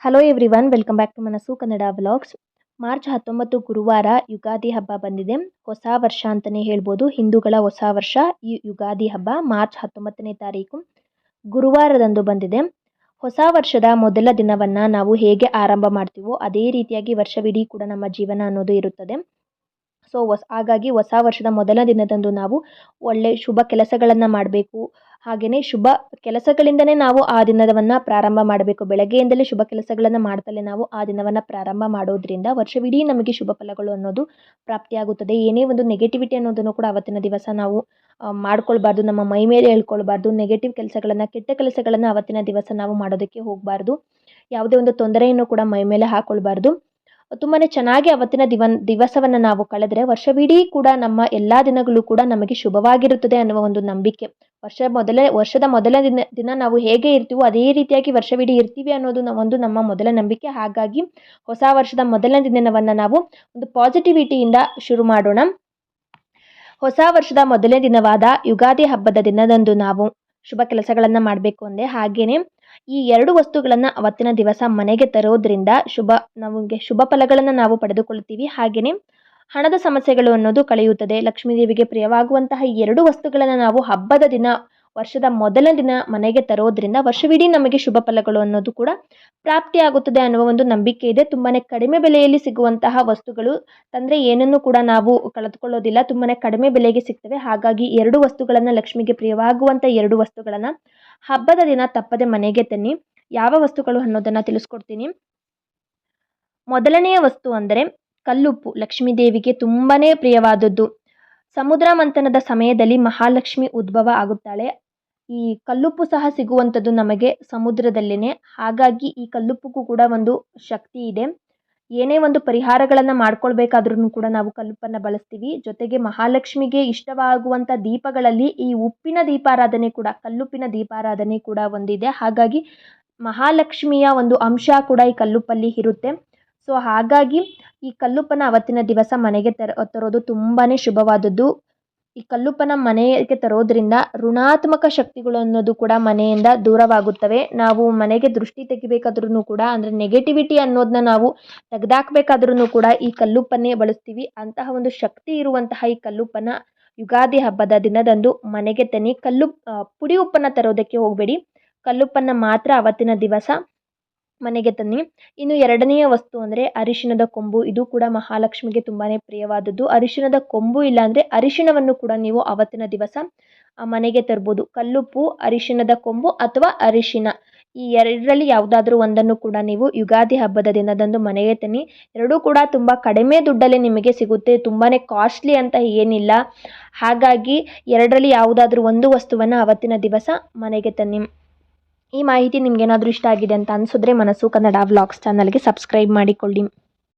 Hello everyone, welcome back to Manassu Kannada vlogs. March 19 ಗುರುವಾರ ಯುಗಾದಿ ಹಬ್ಬ ಬಂದಿದೆ. ಹೊಸ ವರ್ಷ ಅಂತಲೇ ಹೇಳ್ಬೋದು. ಹಿಂದೂಗಳ ಹೊಸ ವರ್ಷ ಈ ಯುಗಾದಿ ಹಬ್ಬ ಮಾರ್ಚ್ 19ನೇ ತಾರೀಕು ಗುರುವಾರದಂದು ಬಂದಿದೆ. ಹೊಸ ವರ್ಷದ ಮೊದಲ ದಿನವನ್ನು ನಾವು ಹೇಗೆ ಆರಂಭ ಮಾಡ್ತೀವೋ ಅದೇ ರೀತಿಯಾಗಿ ವರ್ಷವಿಡೀ ಕೂಡ ನಮ್ಮ ಜೀವನ ಅನ್ನೋದು ಇರುತ್ತದೆ. ಸೊ ಹಾಗಾಗಿ ಹೊಸ ವರ್ಷದ ಮೊದಲ ದಿನದಂದು ನಾವು ಒಳ್ಳೆ ಶುಭ ಕೆಲಸಗಳನ್ನು ಮಾಡಬೇಕು. ಹಾಗೆಯೇ ಶುಭ ಕೆಲಸಗಳಿಂದನೇ ನಾವು ಆ ದಿನವನ್ನು ಪ್ರಾರಂಭ ಮಾಡಬೇಕು. ಬೆಳಗ್ಗೆಯಿಂದಲೇ ಶುಭ ಕೆಲಸಗಳನ್ನು ಮಾಡ್ತಲೇ ನಾವು ಆ ದಿನವನ್ನು ಪ್ರಾರಂಭ ಮಾಡೋದ್ರಿಂದ ವರ್ಷವಿಡೀ ನಮಗೆ ಶುಭ ಫಲಗಳು ಅನ್ನೋದು ಪ್ರಾಪ್ತಿಯಾಗುತ್ತದೆ. ಏನೇ ಒಂದು ನೆಗೆಟಿವಿಟಿ ಅನ್ನೋದನ್ನು ಕೂಡ ಅವತ್ತಿನ ದಿವಸ ನಾವು ಮಾಡ್ಕೊಳ್ಬಾರ್ದು, ನಮ್ಮ ಮೈ ಮೇಲೆ ಹೇಳ್ಕೊಳ್ಬಾರ್ದು. ನೆಗೆಟಿವ್ ಕೆಲಸಗಳನ್ನು, ಕೆಟ್ಟ ಕೆಲಸಗಳನ್ನು ಅವತ್ತಿನ ದಿವಸ ನಾವು ಮಾಡೋದಕ್ಕೆ ಹೋಗಬಾರ್ದು. ಯಾವುದೇ ಒಂದು ತೊಂದರೆಯನ್ನು ಕೂಡ ಮೈ ಮೇಲೆ ಹಾಕ್ಕೊಳ್ಬಾರ್ದು. ತುಂಬಾ ಚೆನ್ನಾಗಿ ಅವತ್ತಿನ ದಿವಸವನ್ನು ನಾವು ಕಳೆದರೆ ವರ್ಷವಿಡೀ ಕೂಡ ನಮ್ಮ ಎಲ್ಲ ದಿನಗಳು ಕೂಡ ನಮಗೆ ಶುಭವಾಗಿರುತ್ತದೆ ಅನ್ನುವ ಒಂದು ನಂಬಿಕೆ. ವರ್ಷದ ಮೊದಲ ದಿನ ನಾವು ಹೇಗೆ ಇರ್ತೀವೋ ಅದೇ ರೀತಿಯಾಗಿ ವರ್ಷವಿಡೀ ಇರ್ತೀವಿ ಅನ್ನೋದು ಒಂದು ನಮ್ಮ ಮೊದಲ ನಂಬಿಕೆ. ಹಾಗಾಗಿ ಹೊಸ ವರ್ಷದ ಮೊದಲನೇ ದಿನವನ್ನು ನಾವು ಒಂದು ಪಾಸಿಟಿವಿಟಿಯಿಂದ ಶುರು ಮಾಡೋಣ. ಹೊಸ ವರ್ಷದ ಮೊದಲನೇ ದಿನವಾದ ಯುಗಾದಿ ಹಬ್ಬದ ದಿನದಂದು ನಾವು ಶುಭ ಕೆಲಸಗಳನ್ನು ಮಾಡಬೇಕು ಅಂದೆ. ಹಾಗೆಯೇ ಈ 2 ವಸ್ತುಗಳನ್ನು ಅವತ್ತಿನ ದಿವಸ ಮನೆಗೆ ತರೋದ್ರಿಂದ ನಮಗೆ ಶುಭ ಫಲಗಳನ್ನು ನಾವು ಪಡೆದುಕೊಳ್ತೀವಿ. ಹಾಗೆಯೇ ಹಣದ ಸಮಸ್ಯೆಗಳು ಅನ್ನೋದು ಕಳೆಯುತ್ತದೆ. ಲಕ್ಷ್ಮೀ ದೇವಿಗೆ ಪ್ರಿಯವಾಗುವಂತಹ 2 ವಸ್ತುಗಳನ್ನು ನಾವು ಹಬ್ಬದ ದಿನ, ವರ್ಷದ ಮೊದಲ ದಿನ ಮನೆಗೆ ತರೋದ್ರಿಂದ ವರ್ಷವಿಡೀ ನಮಗೆ ಶುಭ ಫಲಗಳು ಅನ್ನೋದು ಕೂಡ ಪ್ರಾಪ್ತಿಯಾಗುತ್ತದೆ ಅನ್ನುವ ಒಂದು ನಂಬಿಕೆ ಇದೆ. ತುಂಬಾ ಕಡಿಮೆ ಬೆಲೆಯಲ್ಲಿ ಸಿಗುವಂತಹ ವಸ್ತುಗಳು ತಂದರೆ ಏನನ್ನು ಕೂಡ ನಾವು ಕಳೆದುಕೊಳ್ಳೋದಿಲ್ಲ. ತುಂಬಾ ಕಡಿಮೆ ಬೆಲೆಗೆ ಸಿಗ್ತವೆ. ಹಾಗಾಗಿ 2 ವಸ್ತುಗಳನ್ನು, ಲಕ್ಷ್ಮಿಗೆ ಪ್ರಿಯವಾಗುವಂಥ 2 ವಸ್ತುಗಳನ್ನು ಹಬ್ಬದ ದಿನ ತಪ್ಪದೆ ಮನೆಗೆ ತನ್ನಿ. ಯಾವ ವಸ್ತುಗಳು ಅನ್ನೋದನ್ನು ತಿಳಿಸ್ಕೊಡ್ತೀನಿ. ಮೊದಲನೆಯ ವಸ್ತು ಅಂದರೆ ಕಲ್ಲುಪ್ಪು. ಲಕ್ಷ್ಮೀ ದೇವಿಗೆ ತುಂಬಾ ಪ್ರಿಯವಾದದ್ದು. ಸಮುದ್ರ ಮಂಥನದ ಸಮಯದಲ್ಲಿ ಮಹಾಲಕ್ಷ್ಮಿ ಉದ್ಭವ ಆಗುತ್ತಾಳೆ. ಈ ಕಲ್ಲುಪ್ಪು ಸಹ ಸಿಗುವಂಥದ್ದು ನಮಗೆ ಸಮುದ್ರದಲ್ಲೇ. ಹಾಗಾಗಿ ಈ ಕಲ್ಲುಪ್ಪುಗೂ ಕೂಡ ಒಂದು ಶಕ್ತಿ ಇದೆ. ಏನೇ ಒಂದು ಪರಿಹಾರಗಳನ್ನು ಮಾಡ್ಕೊಳ್ಬೇಕಾದ್ರೂ ಕೂಡ ನಾವು ಕಲ್ಲುಪ್ಪನ್ನು ಬಳಸ್ತೀವಿ. ಜೊತೆಗೆ ಮಹಾಲಕ್ಷ್ಮಿಗೆ ಇಷ್ಟವಾಗುವಂಥ ದೀಪಗಳಲ್ಲಿ ಈ ಉಪ್ಪಿನ ದೀಪಾರಾಧನೆ ಕೂಡ, ಕಲ್ಲುಪ್ಪಿನ ದೀಪಾರಾಧನೆ ಕೂಡ ಒಂದಿದೆ. ಹಾಗಾಗಿ ಮಹಾಲಕ್ಷ್ಮಿಯ ಒಂದು ಅಂಶ ಕೂಡ ಈ ಕಲ್ಲುಪ್ಪಲ್ಲಿ ಇರುತ್ತೆ. ಸೊ ಹಾಗಾಗಿ ಈ ಕಲ್ಲುಪ್ಪನ್ನು ಅವತ್ತಿನ ದಿವಸ ಮನೆಗೆ ತರೋದು ತುಂಬಾ ಶುಭವಾದದ್ದು. ಈ ಕಲ್ಲುಪ್ಪನ್ನು ಮನೆಗೆ ತರೋದ್ರಿಂದ ಋಣಾತ್ಮಕ ಶಕ್ತಿಗಳು ಅನ್ನೋದು ಕೂಡ ಮನೆಯಿಂದ ದೂರವಾಗುತ್ತವೆ. ನಾವು ಮನೆಗೆ ದೃಷ್ಟಿ ತೆಗಿಬೇಕಾದ್ರೂ ಕೂಡ, ಅಂದರೆ ನೆಗೆಟಿವಿಟಿ ಅನ್ನೋದನ್ನ ನಾವು ತೆಗೆದಾಕಬೇಕಾದ್ರೂ ಕೂಡ ಈ ಕಲ್ಲುಪ್ಪನ್ನೇ ಬಳಸ್ತೀವಿ. ಅಂತಹ ಒಂದು ಶಕ್ತಿ ಇರುವಂತಹ ಈ ಕಲ್ಲುಪ್ಪನ್ನು ಯುಗಾದಿ ಹಬ್ಬದ ದಿನದಂದು ಮನೆಗೆ ತನ್ನಿ. ಪುಡಿ ಉಪ್ಪನ್ನು ತರೋದಕ್ಕೆ ಹೋಗಬೇಡಿ. ಕಲ್ಲುಪ್ಪನ್ನು ಮಾತ್ರ ಅವತ್ತಿನ ದಿವಸ ಮನೆಗೆ ತನ್ನಿ. ಇನ್ನು 2ನೆಯ ವಸ್ತು ಅಂದರೆ ಅರಿಶಿಣದ ಕೊಂಬು. ಇದು ಕೂಡ ಮಹಾಲಕ್ಷ್ಮಿಗೆ ತುಂಬಾ ಪ್ರಿಯವಾದದ್ದು. ಅರಿಶಿಣದ ಕೊಂಬು ಇಲ್ಲಾಂದರೆ ಅರಿಶಿಣವನ್ನು ಕೂಡ ನೀವು ಅವತ್ತಿನ ದಿವಸ ಮನೆಗೆ ತರ್ಬೋದು. ಕಲ್ಲುಪ್ಪು, ಅರಿಶಿಣದ ಕೊಂಬು ಅಥವಾ ಅರಿಶಿಣ, ಈ 2ರಲ್ಲಿ ಯಾವುದಾದ್ರೂ ಒಂದನ್ನು ಕೂಡ ನೀವು ಯುಗಾದಿ ಹಬ್ಬದ ದಿನದಂದು ಮನೆಗೆ ತನ್ನಿ. 2 ಕೂಡ ತುಂಬ ಕಡಿಮೆ ದುಡ್ಡಲ್ಲೇ ನಿಮಗೆ ಸಿಗುತ್ತೆ. ತುಂಬಾ ಕಾಸ್ಟ್ಲಿ ಅಂತ ಏನಿಲ್ಲ. ಹಾಗಾಗಿ 2ರಲ್ಲಿ ಯಾವುದಾದ್ರೂ ಒಂದು ವಸ್ತುವನ್ನು ಅವತ್ತಿನ ದಿವಸ ಮನೆಗೆ ತನ್ನಿ. ಈ ಮಾಹಿತಿ ನಿಮಗೇನಾದರೂ ಇಷ್ಟ ಆಗಿದೆ ಅಂತ ಅನಿಸಿದ್ರೆ ಮನಸ್ಸು ಕನ್ನಡ ವ್ಲಾಗ್ಸ್ ಚಾನಲ್ಗೆ ಸಬ್ಸ್ಕ್ರೈಬ್ ಮಾಡಿಕೊಳ್ಳಿ.